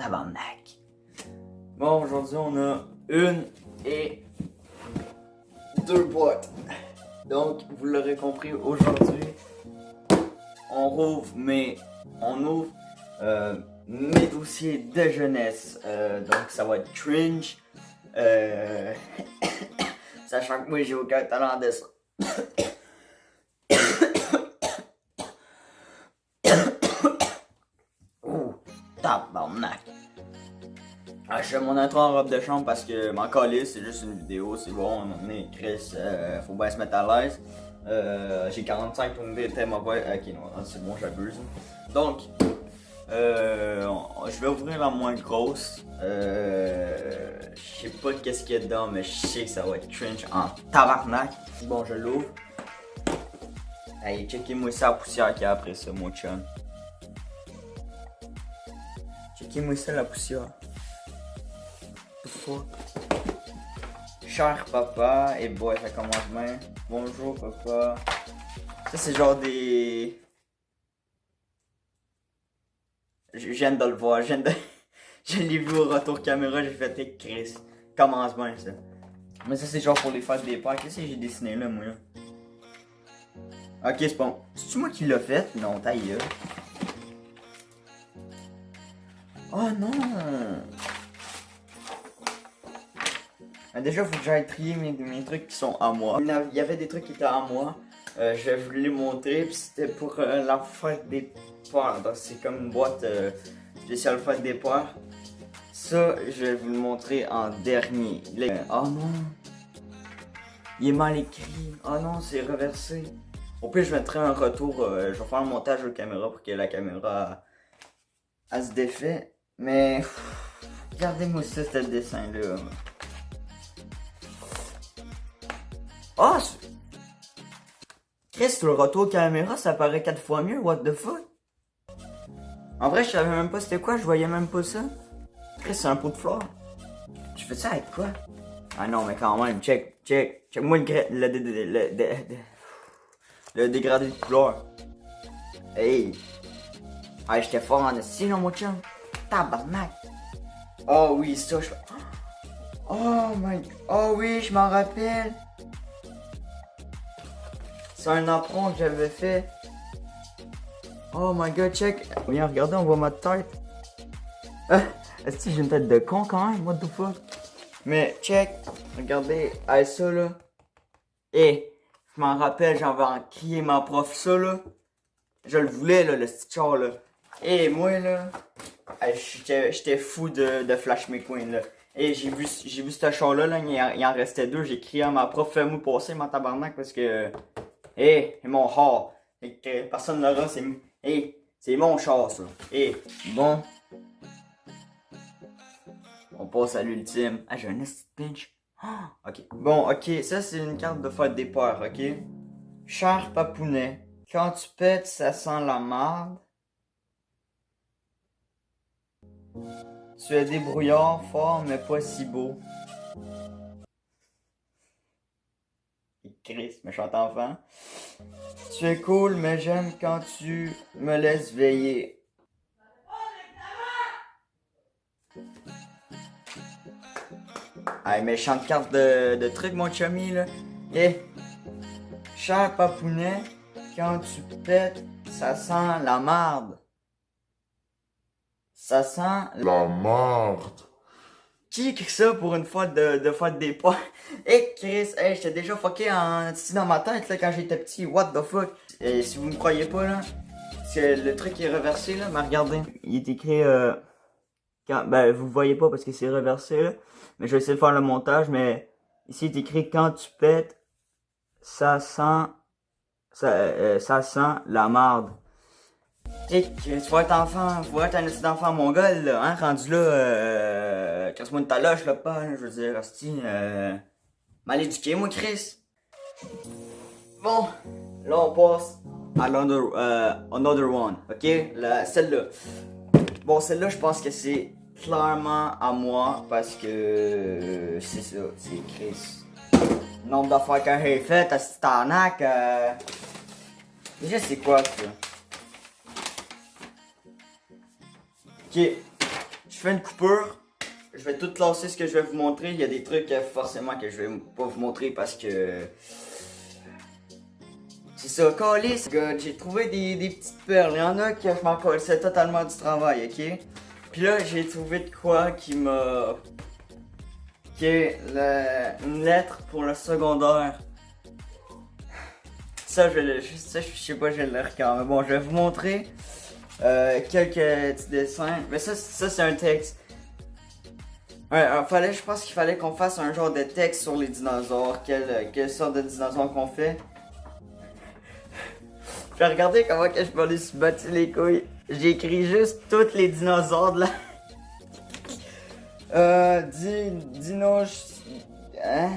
tabarnak. Bon, aujourd'hui, on a une et deux boîtes. Donc, vous l'aurez compris, aujourd'hui, on ouvre mes dossiers de jeunesse. Donc, ça va être cringe. Sachant que moi, j'ai aucun talent de ça. Oh, tabarnak. Je fais mon intro en robe de chambre parce que m'en calisse, c'est juste une vidéo, c'est bon, on est Chris, faut bien se mettre à l'aise. J'ai 45 tombes de thème à voir. Ok, non, c'est bon, j'abuse. Donc, je vais ouvrir la moins grosse. Je sais pas qu'est-ce qu'il y a dedans, mais je sais que ça va être cringe en tabarnak. Bon, je l'ouvre. Hey, checkez-moi ça la poussière qu'il y a après ça, mon chum. Checkez-moi ça la poussière. Cher papa, et boy, ça commence bien. Bonjour papa. Ça c'est genre des... Je viens de le voir, je l'ai vu au retour caméra, j'ai fait Chris. Commence bien ça. Mais ça c'est genre pour les fêtes des pères. Qu'est-ce que j'ai dessiné là, moi là? Ok, c'est bon. C'est-tu moi qui l'ai fait? Non, ta gueule. Oh non! Déjà, faut que j'aille trier mes trucs qui sont à moi. Il y avait des trucs qui étaient à moi. Je vais vous les montrer. Puis c'était pour la fête des pères. Donc c'est comme une boîte spéciale fête des pères. Ça, je vais vous le montrer en dernier. Oh non! Il est mal écrit. Oh non, c'est reversé. Au pire, je mettrai un retour. Je vais faire un montage de caméra pour que la caméra elle se défait. Mais regardez-moi ça, ce dessin-là. Oh! Chris, le retour caméra, ça paraît 4 fois mieux, what the fuck? En vrai, je savais même pas c'était quoi, je voyais même pas ça. Chris, c'est un pot de fleurs. Je fais ça avec quoi? Ah non, mais quand même, check moi le dégradé de couleur. Hey! Ah, j'étais fort en esti, là, mon chum. Tabarnak! Oh oui, ça, je... Oh my... Oh oui, je m'en rappelle. C'est un apron que j'avais fait. Oh my god, check. Viens, regardez, on voit ma tête. Est-ce que j'ai une tête de con quand même? What the fuck? Mais check. Regardez, hey, ça là. Et je m'en rappelle, j'avais crié ma prof ça là. Je le voulais là, le petit char là. Et moi là, j'étais fou de Flash McQueen là. Et j'ai vu ce char là, il en restait deux. J'ai crié à ma prof, fais-moi passer ma tabarnak parce que... c'est mon char. Et que personne l'aura, c'est mon char ça. Bon. On passe à l'ultime. Ah, j'ai un petit pinch. Ok. Bon, ok, ça c'est une carte de fête des pères, ok? Cher papounet, quand tu pètes, ça sent la marde. Tu es débrouillard, fort, mais pas si beau. Chris, méchant enfant. Tu es cool, mais j'aime quand tu me laisses veiller. Hey, méchante carte de truc, mon chummy, là. Cher papounet, quand tu pètes, ça sent la marde. Ça sent la marde. Qui écrit ça pour une fois de fête des pères? Chris, j'étais déjà fucké dans ma tête là, quand j'étais petit. What the fuck? Si vous me croyez pas là, c'est le truc est reversé là, mais regardez. Il est écrit ben vous voyez pas parce que c'est reversé là. Mais je vais essayer de faire le montage, mais ici il est écrit quand tu pètes, ça sent la marde. Tu vas être enfant, faut être un petit enfant mongol, là, hein, rendu là, casse-moi une taloche, là, pas, je veux dire, hostie, mal éduqué, moi, Chris. Bon, là, on passe à another one, ok, celle-là. Bon, celle-là, je pense que c'est clairement à moi, parce que, c'est ça, c'est Chris. Nombre d'affaires que j'ai faites, à cette arnaque, déjà, c'est quoi, ça? Ok, je je fais une coupure. Je vais tout classer ce que je vais vous montrer. Il y a des trucs forcément que je vais pas vous montrer parce que... C'est ça, calice, j'ai trouvé des petites perles. Il y en a que je m'en colissais totalement du travail, ok? Puis là, j'ai trouvé de quoi qui m'a... qui est une lettre pour le secondaire. Ça, je sais pas, je vais le regarder. Mais bon, je vais vous montrer quelques petits dessins. Mais ça c'est un texte. Ouais, je pense qu'il fallait qu'on fasse un genre de texte sur les dinosaures. Quelle sorte de dinosaures qu'on fait. Je vais regarder comment que je peux aller se battre les couilles. J'ai écrit juste tous les dinosaures de la... dinos... Hein?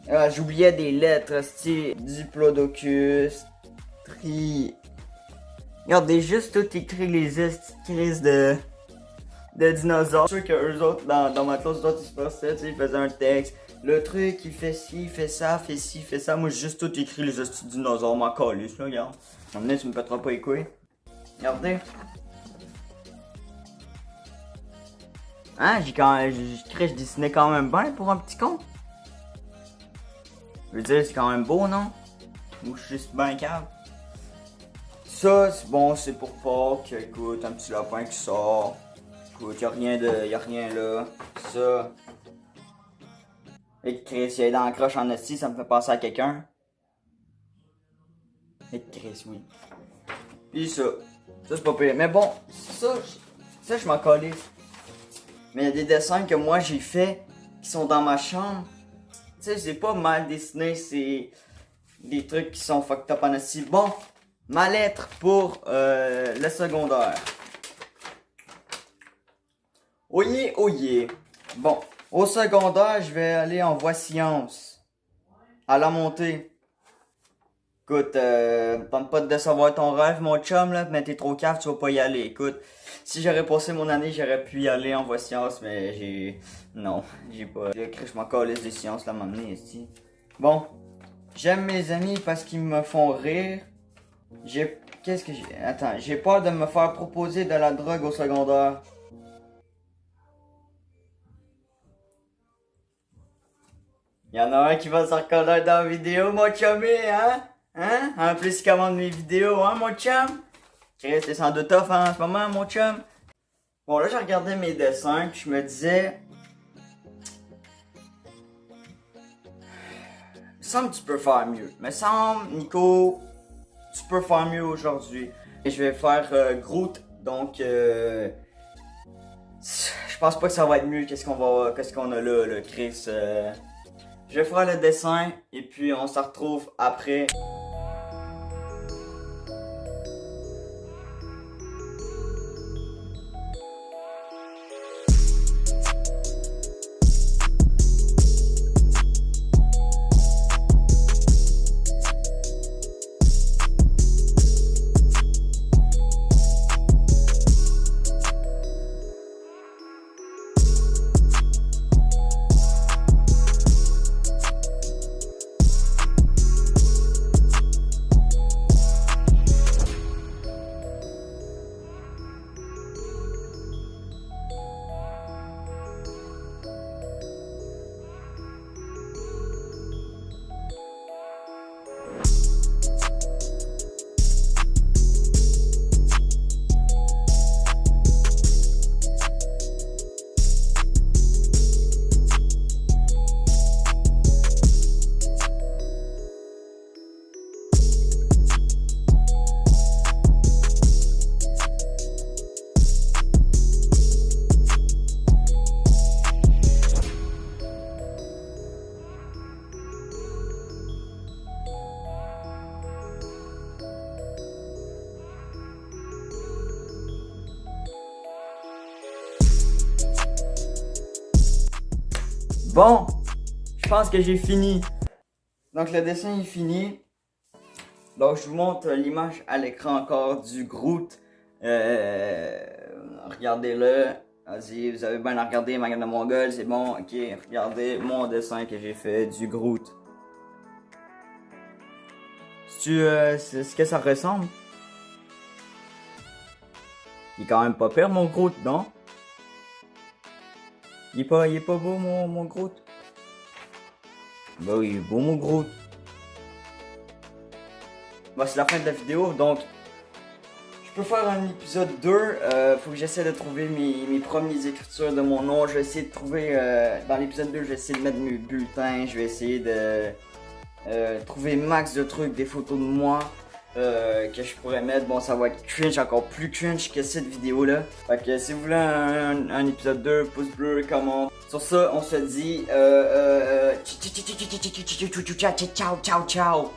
Ah, j'oubliais des lettres, c'est Diplodocus, Regardez juste tout écrit les crises de dinosaures. Je suis sûr que eux autres, dans ma classe, eux autres, ils se passaient, tu sais, ils faisaient un texte. Le truc, il fait ci, il fait ça, fait ci, fait ça. Moi, j'ai juste tout écrit les dinosaures, m'en calisse, là, regarde. Maintenant, tu me pèteras pas les couilles. Regardez. Hein, je dessinais quand même bien pour un petit con. Je veux dire, c'est quand même beau, non? Ou je suis juste bien cave. Ça, c'est bon, c'est pour Pâques. Écoute, un petit lapin qui sort. Écoute, y'a rien là. Ça. Et Chris, il est dans la croche en esti, ça me fait penser à quelqu'un. Et Chris, oui. Puis ça. Ça, c'est pas pire. Mais bon, ça, je m'en calisse. Mais il y a des dessins que moi j'ai fait qui sont dans ma chambre. Tu sais, c'est pas mal dessiné, c'est des trucs qui sont fucked up en esti. Bon, ma lettre pour le secondaire. Oyez, oyez. Bon, au secondaire, je vais aller en voie science. À la montée. Écoute, tente pas de décevoir ton rêve, mon chum, là, mais t'es trop cave, tu vas pas y aller. Écoute, si j'aurais passé mon année, j'aurais pu y aller en voie science, mais non, j'ai pas... Je m'en calisse des sciences, là, m'amener ici. Bon, j'aime mes amis parce qu'ils me font rire. Qu'est-ce que j'ai... Attends, j'ai peur de me faire proposer de la drogue au secondaire. Il y en a un qui va se reconnaître dans la vidéo, mon chumé, hein? Hein? En plus, il commande mes vidéos, hein, mon chum? Chris, c'est sans doute tough hein, en ce moment, mon chum. Bon, là, j'ai regardé mes dessins, puis je me disais... Il me semble que tu peux faire mieux. Il me semble, Nico, tu peux faire mieux aujourd'hui. Et je vais faire Groot, donc... je pense pas que ça va être mieux qu'est-ce qu'on a là, Chris. Je vais faire le dessin, et puis on se retrouve après. Bon, je pense que j'ai fini. Donc le dessin est fini. Donc je vous montre l'image à l'écran encore du Groot. Regardez-le. Vas-y, vous avez bien à regarder, ma gueule de mongol, c'est bon. Ok, regardez mon dessin que j'ai fait du Groot. C'est ce que ça ressemble? Il est quand même pas pire, mon Groot, non? Il est pas beau, mon Groot? Bah oui, il est beau, mon Groot. Bah, c'est la fin de la vidéo, donc je peux faire un épisode 2. Faut que j'essaie de trouver mes premières écritures de mon nom. Je vais essayer de trouver, dans l'épisode 2, je vais essayer de mettre mes bulletins. Je vais essayer de trouver max de trucs, des photos de moi que je pourrais mettre. Bon, ça va être cringe, encore plus cringe que cette vidéo-là. Fait que si vous voulez un épisode 2, pouce bleu, comment. Sur ça, on se dit ciao, ciao, ciao.